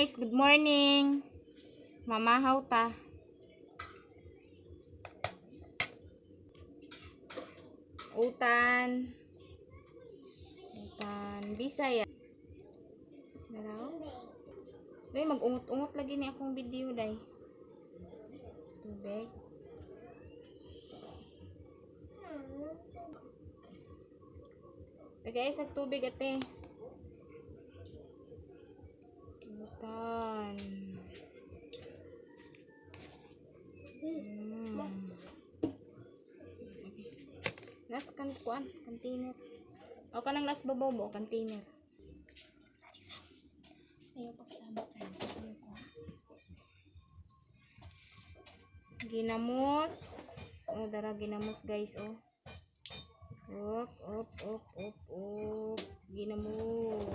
Guys, good morning. Mamahaw ta. UTAN. BISAYA. Dalaw. Day mag-ungot-ungot lagi ni akong video day. Tubig. Tagay sa tubig ate. UTAN. Las kan kuan, container. O kanang las babaw mo, container. Ayaw pagsama ka. Ginamos. O dara ginamos guys, oh. Op. Ginamos.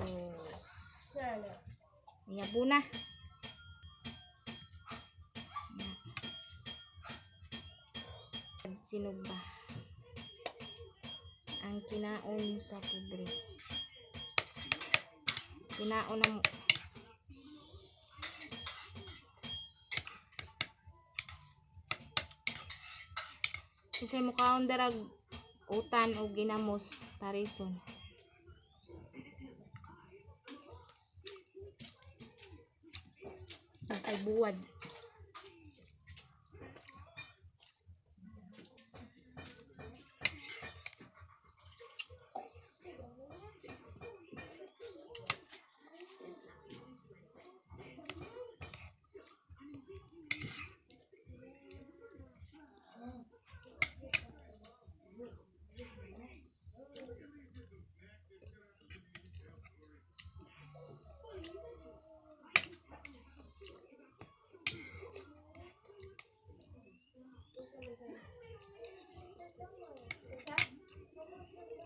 Yabo na. Sinog ba? Ang kinaon sa pudre. Kinaon na mo. Kasi mukhaon darag utan o ginamos parison. Ay buwad.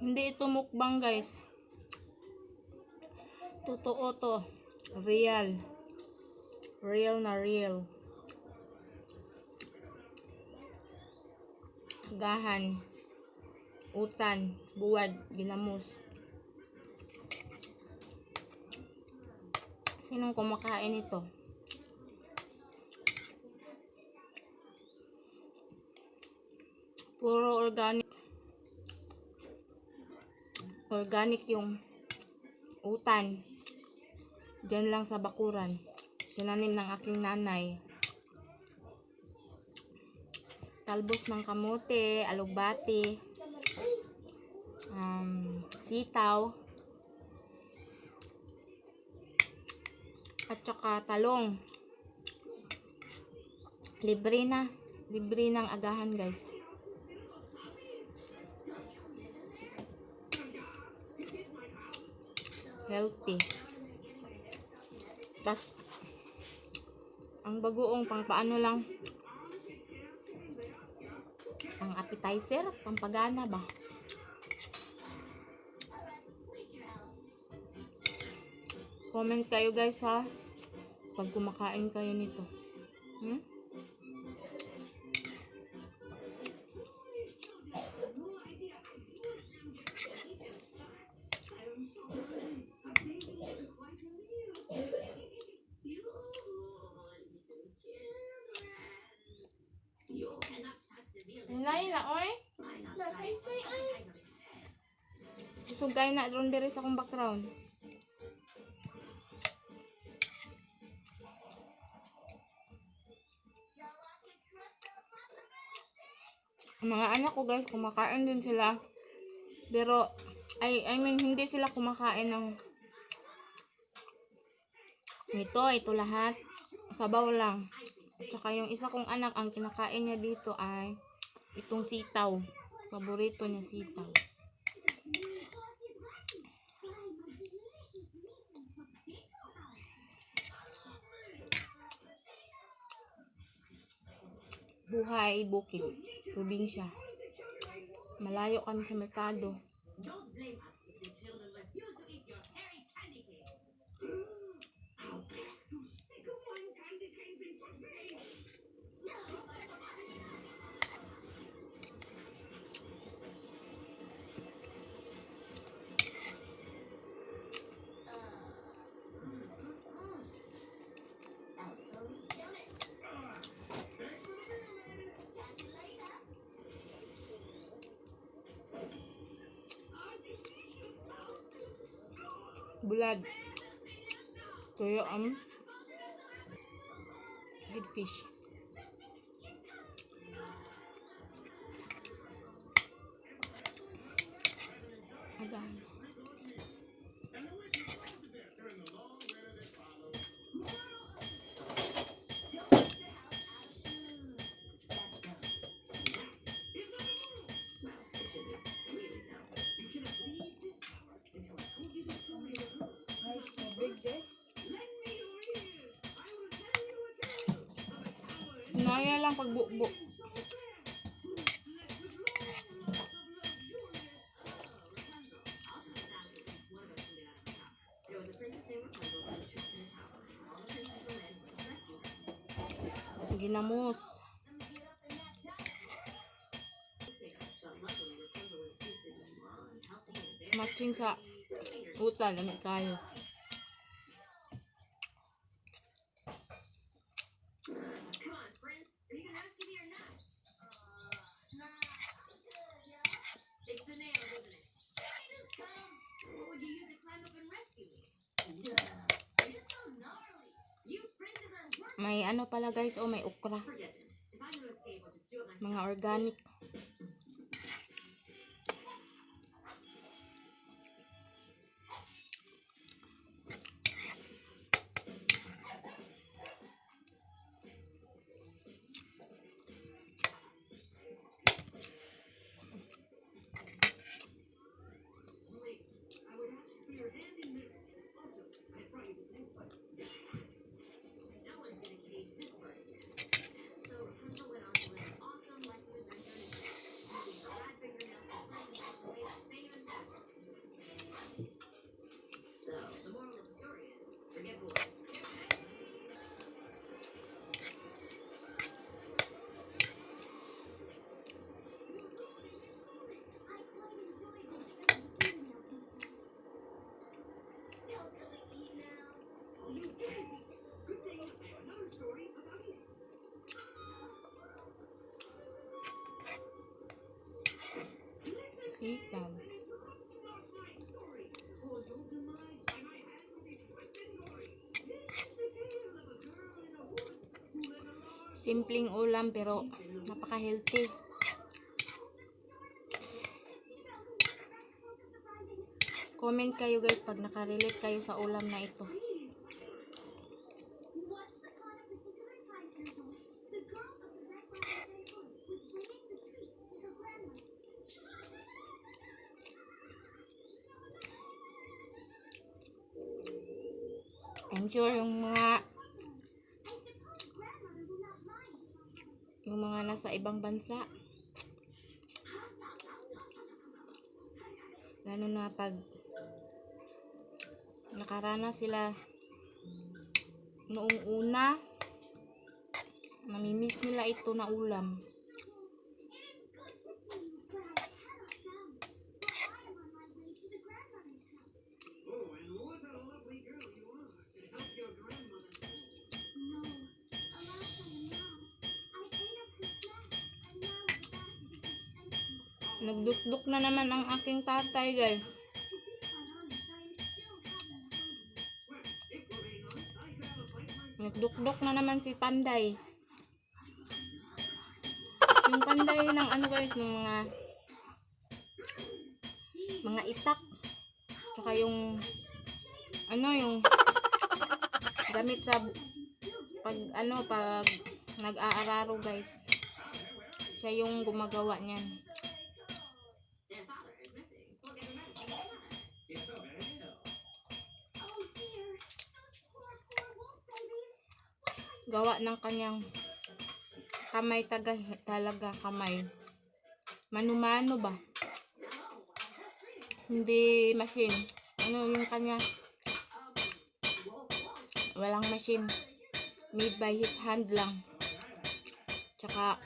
Hindi ito mukbang guys. Totoo to. Real. Real na real. Agahan. Utan. Buwad. Ginamos. Sinong kumakain ito? Puro organic. Organic yung utan. Diyan lang sa bakuran. Tinanim ng aking nanay. Talbos ng kamote, alugbati, sitaw, at saka talong. Libre na. Libre ng agahan guys. Healthy. Tas ang bagoong pang paano lang, pang appetizer, pampagana ba. Comment kayo guys ha pag kumakain kayo nito. Lain na oy. Nasaysay ay. Sugay na ron diri sa akong background. Mga anak ko guys, kumakain din sila. Pero I mean hindi sila kumakain ng ito lahat. Sabaw lang. At saka yung isa kong anak, ang kinakain niya dito ay itong sitaw. Paborito niya sitaw. Buhay, Bukid. Probinsya. Malayo kami sa merkado. Bulad. Kaya headfish. Adan. Naya lang pagbukbuk. Ginamos. Matching sa UTAN, lamig tayo. May ano pala guys, oh may okra. Mga organic. Sitaw. Simpleng ulam pero napaka-healthy. Comment kayo guys pag nakarelate kayo sa ulam na ito. I'm sure yung mga nasa ibang bansa, lalo na pag nakaranas sila noong una, namimiss nila ito na ulam. Nagdukduk na naman ang aking tatay guys. Nagdukduk na naman si Panday. Yung Panday ng ano guys, ng mga itak. Tsaka yung ano, yung gamit sa pag nag-aararo guys. Siya yung gumagawa niyan. Gawa ng kanyang kamay, talaga kamay. Mano-mano ba? Hindi machine. Ano yung kanya? Walang machine. Made by his hand lang. Tsaka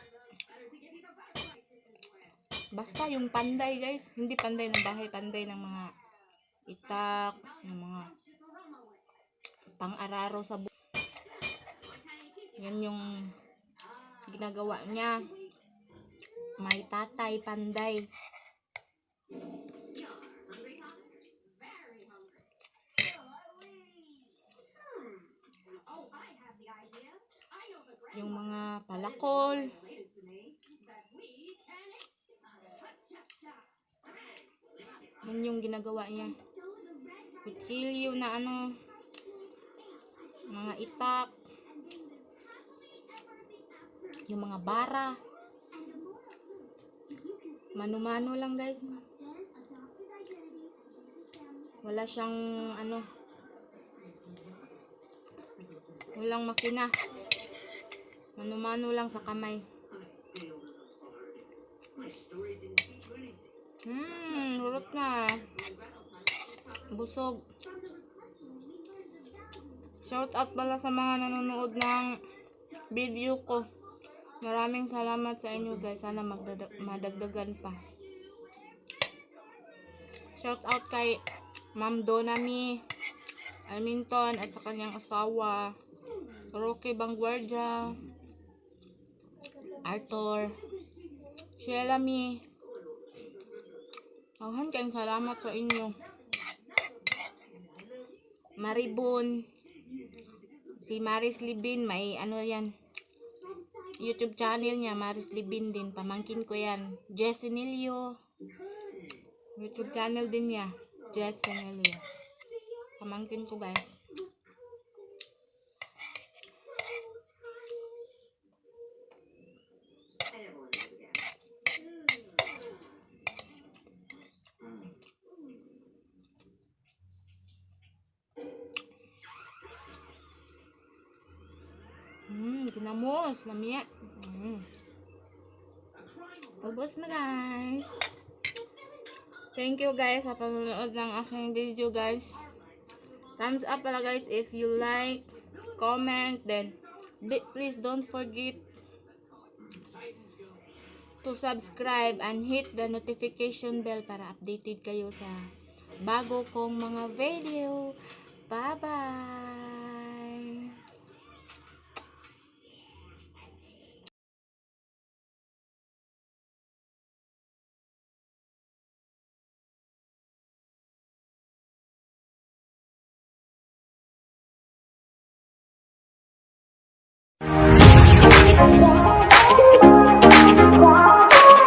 basta yung Panday guys, hindi Panday ng bahay, Panday ng mga itak, ng mga pang-araro sa buhay. Yan yung ginagawa niya. May tatay Panday. yung mga palakol. Yan yung ginagawa niya. Kutsilyo na ano, mga itak, yung mga bara. Mano-mano lang guys. Wala siyang ano, walang makina. Mano-mano lang sa kamay. Hulot na. Busog. Shout out pala sa mga nanonood ng video ko. Maraming salamat sa inyo guys. Sana madagdagan pa. Shout out kay Ma'am Donami Alminton at sa kanyang asawa Roque Bangguardia, Arthur, Shelami. Kayong salamat sa inyo. Maribon, si Maris Libin, may ano yan, YouTube channel niya, Maris Libin din, pamangkin ko yan. Jess Enilio, YouTube channel din niya, Jess Enilio, pamangkin ko guys. Kinamos, lamia. Ubos na guys. Thank you guys sa panonood ng aking video guys. Thumbs up pala guys if you like, comment, then please don't forget to subscribe and hit the notification bell para updated kayo sa bago kong mga video. Bye bye!